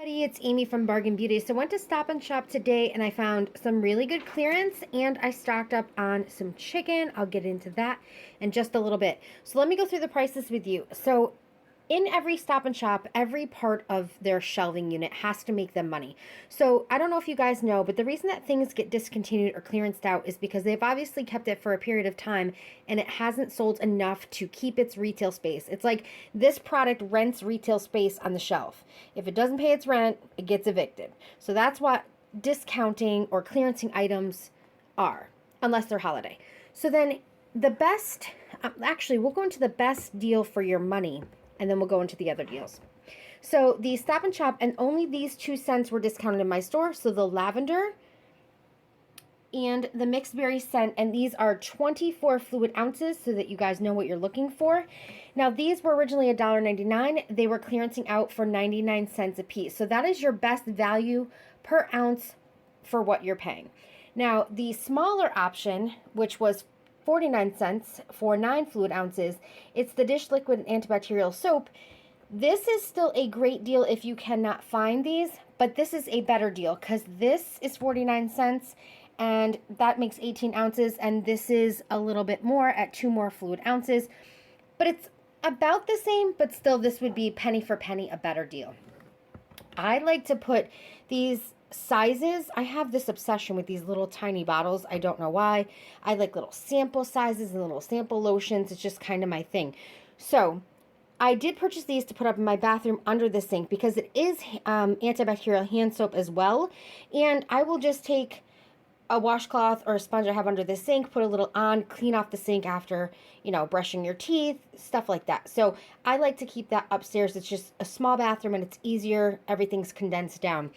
Everybody, it's Amy from Bargain Beauty. So I went to Stop and Shop today and I found some really good clearance and I stocked up on some chicken. I'll get into that in just a little bit. So let me go through the prices with you. So in every Stop and Shop, every part of their shelving unit has to make them money. So I don't know if you guys know, but the reason that things get discontinued or clearanced out is because they've obviously kept it for a period of time and it hasn't sold enough to keep its retail space. It's like this product rents retail space on the shelf. If it doesn't pay its rent, it gets evicted. So that's what discounting or clearancing items are, unless they're holiday. So then the best, actually, we'll go into the best deal for your money and then we'll go into the other deals. So the Stop and Shop, and only these 2 scents were discounted in my store. So the lavender and the mixed berry scent, and these are 24 fluid ounces so that you guys know what you're looking for. Now these were originally $1.99. They were clearancing out for 99 cents a piece. So that is your best value per ounce for what you're paying. Now the smaller option, which was 49 cents for 9 fluid ounces. It's the dish liquid and antibacterial soap. This is still a great deal if you cannot find these, but this is a better deal because this is 49 cents and that makes 18 ounces, and this is a little bit more at 2 more fluid ounces, but it's about the same, but still this would be penny for penny a better deal. I like to put these sizes. I have this obsession with these little tiny bottles. I don't know why. I like little sample sizes and little sample lotions. It's just kind of my thing. So I did purchase these to put up in my bathroom under the sink because it is antibacterial hand soap as well. And I will just take a washcloth or a sponge I have under the sink, put a little on, clean off the sink after, you know, brushing your teeth, stuff like that. So I like to keep that upstairs. It's just a small bathroom and it's easier. Everything's condensed down.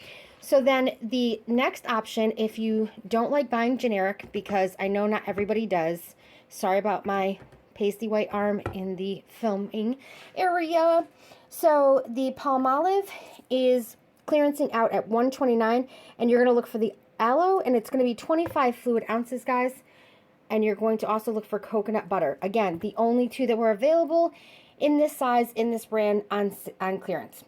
So then the next option, if you don't like buying generic, because I know not everybody does, sorry about my pasty white arm in the filming area. So the Palmolive is clearancing out at $1.29, and you're going to look for the aloe, and it's going to be 25 fluid ounces, guys. And you're going to also look for coconut butter. Again, the only 2 that were available in this size, in this brand, on clearance.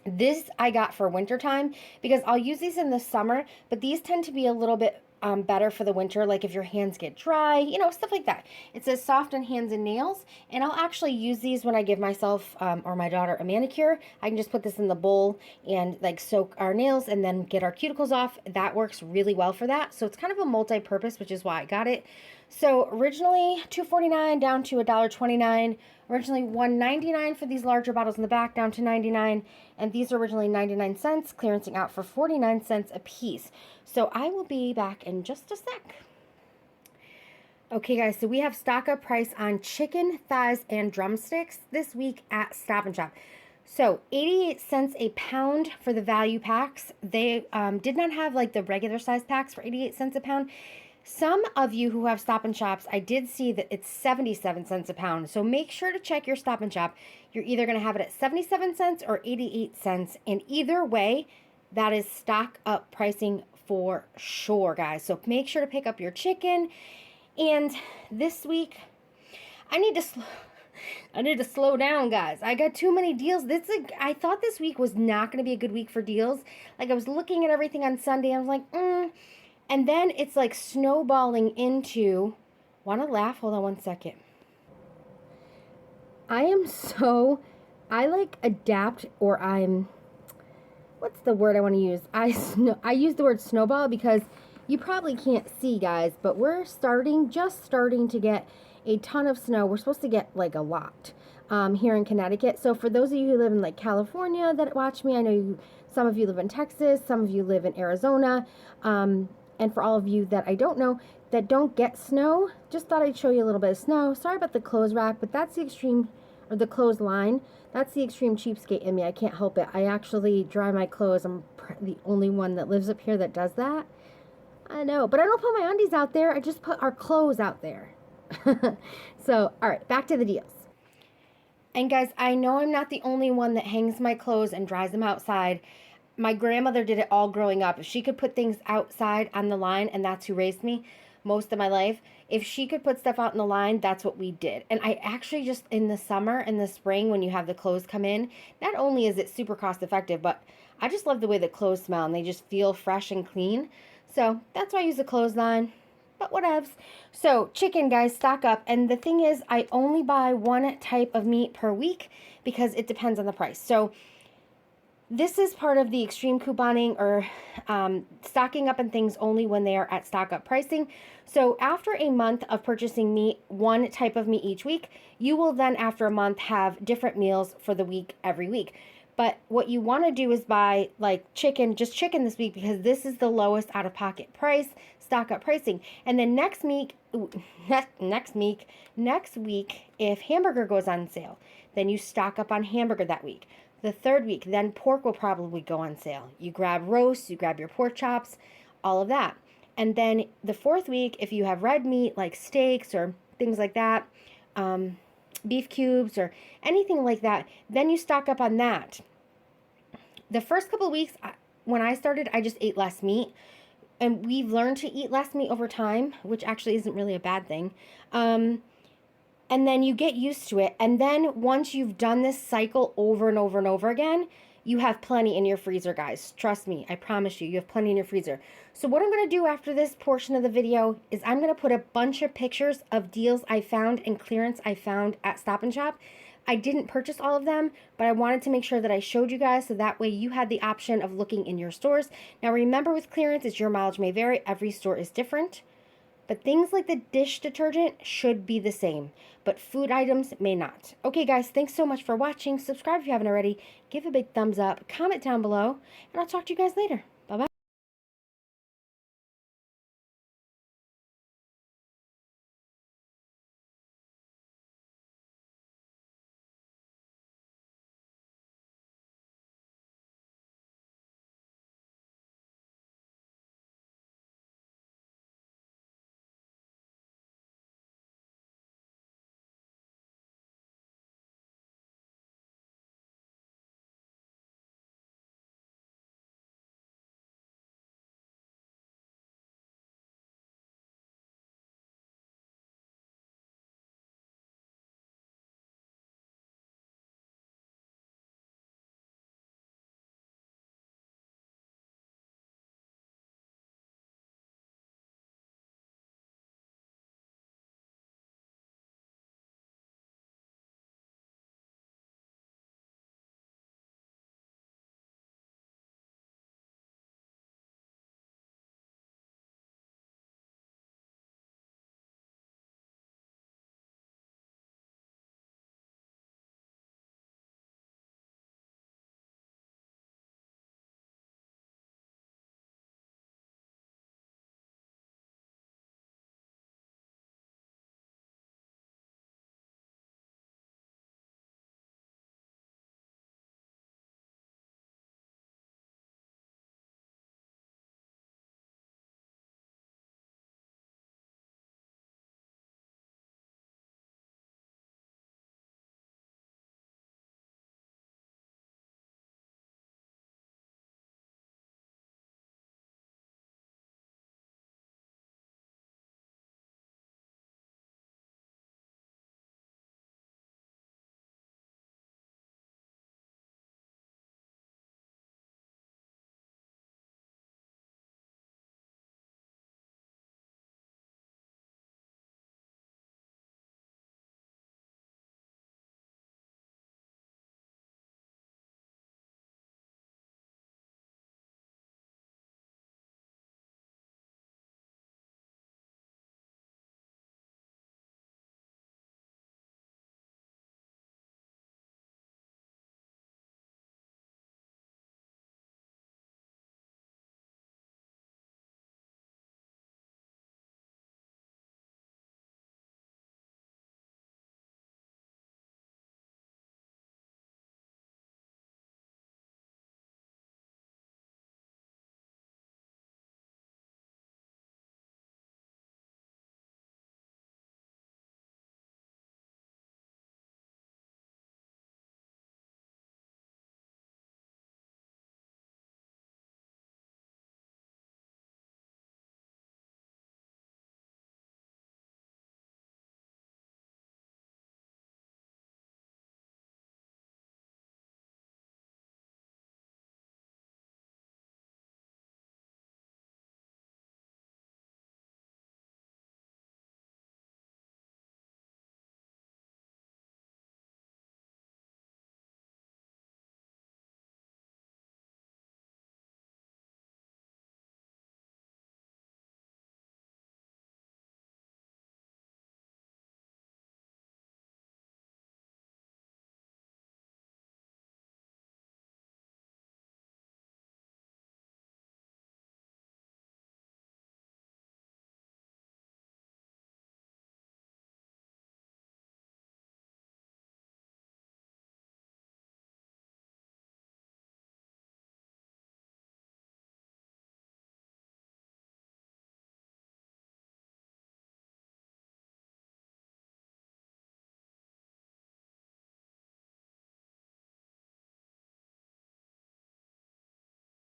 This I got for wintertime because I'll use these in the summer, but these tend to be a little bit better for the winter, like if your hands get dry, you know, stuff like that. It says soft on hands and nails, and I'll actually use these when I give myself or my daughter a manicure. I can just put this in the bowl and like soak our nails and then get our cuticles off. That works really well for that. So it's kind of a multi-purpose, which is why I got it. So originally $2.49 down to $1.29. Originally $1.99 for these larger bottles in the back, down to $99. And these are originally 99 cents, clearancing out for 49 cents a piece. So I will be back in just a sec. Okay, guys, so we have stock up price on chicken thighs and drumsticks this week at Stop and Shop. So 88 cents a pound for the value packs. They did not have like the regular size packs for 88 cents a pound. Some of you who have Stop and Shops, I did see that it's 77 cents a pound. So make sure to check your Stop and Shop. You're either going to have it at 77 cents or 88 cents. And either way, that is stock up pricing for sure, guys. So make sure to pick up your chicken. And this week, I need to slow down, guys. I got too many deals. I thought this week was not going to be a good week for deals. Like I was looking at everything on Sunday. I was like, And then it's like snowballing into, want to laugh? Hold on one second. I like adapt, or what's the word I want to use? I use the word snowball because you probably can't see, guys, but we're just starting to get a ton of snow. We're supposed to get like a lot here in Connecticut. So for those of you who live in like California that watch me, I know some of you live in Texas, some of you live in Arizona, and for all of you that I don't know that don't get snow, just thought I'd show you a little bit of snow. Sorry about the clothes rack, but that's the extreme, or the clothes line. That's the extreme cheapskate in me. I can't help it. I actually dry my clothes. I'm the only one that lives up here that does that. I know, but I don't put my undies out there. I just put our clothes out there. So, all right, back to the deals. And guys, I know I'm not the only one that hangs my clothes and dries them outside. My grandmother did it all growing up. If she could put things outside on the line, and that's who raised me. most of my life. If she could put stuff out in the line, that's what we did. And I actually just, in the summer and the spring, when you have the clothes come in, not only is it super cost effective, but I just love the way the clothes smell and they just feel fresh and clean. So that's why I use the clothesline. But whatevs. So chicken, guys, stock up. And the thing is, I only buy one type of meat per week because it depends on the price. So this is part of the extreme couponing or stocking up on things only when they are at stock up pricing. So after a month of purchasing meat, one type of meat each week, you will then after a month have different meals for the week every week. But what you want to do is buy like chicken, just chicken this week, because this is the lowest out of pocket price, stock up pricing. And then next week, if hamburger goes on sale, then you stock up on hamburger that week. The third week, then pork will probably go on sale. You grab roast, you grab your pork chops, all of that. And then the fourth week, if you have red meat like steaks or things like that, beef cubes or anything like that, then you stock up on that. The first couple of weeks, when I started, I just ate less meat. And we've learned to eat less meat over time, which actually isn't really a bad thing. And then you get used to it. And then once you've done this cycle over and over and over again, you have plenty in your freezer, guys. Trust me, I promise you, you have plenty in your freezer. So what I'm going to do after this portion of the video is I'm going to put a bunch of pictures of deals I found and clearance I found at Stop & Shop. I didn't purchase all of them, but I wanted to make sure that I showed you guys so that way you had the option of looking in your stores. Now remember, with clearance, it's your mileage may vary. Every store is different. But things like the dish detergent should be the same, but food items may not. Okay, guys, thanks so much for watching. Subscribe if you haven't already. Give a big thumbs up, comment down below, and I'll talk to you guys later.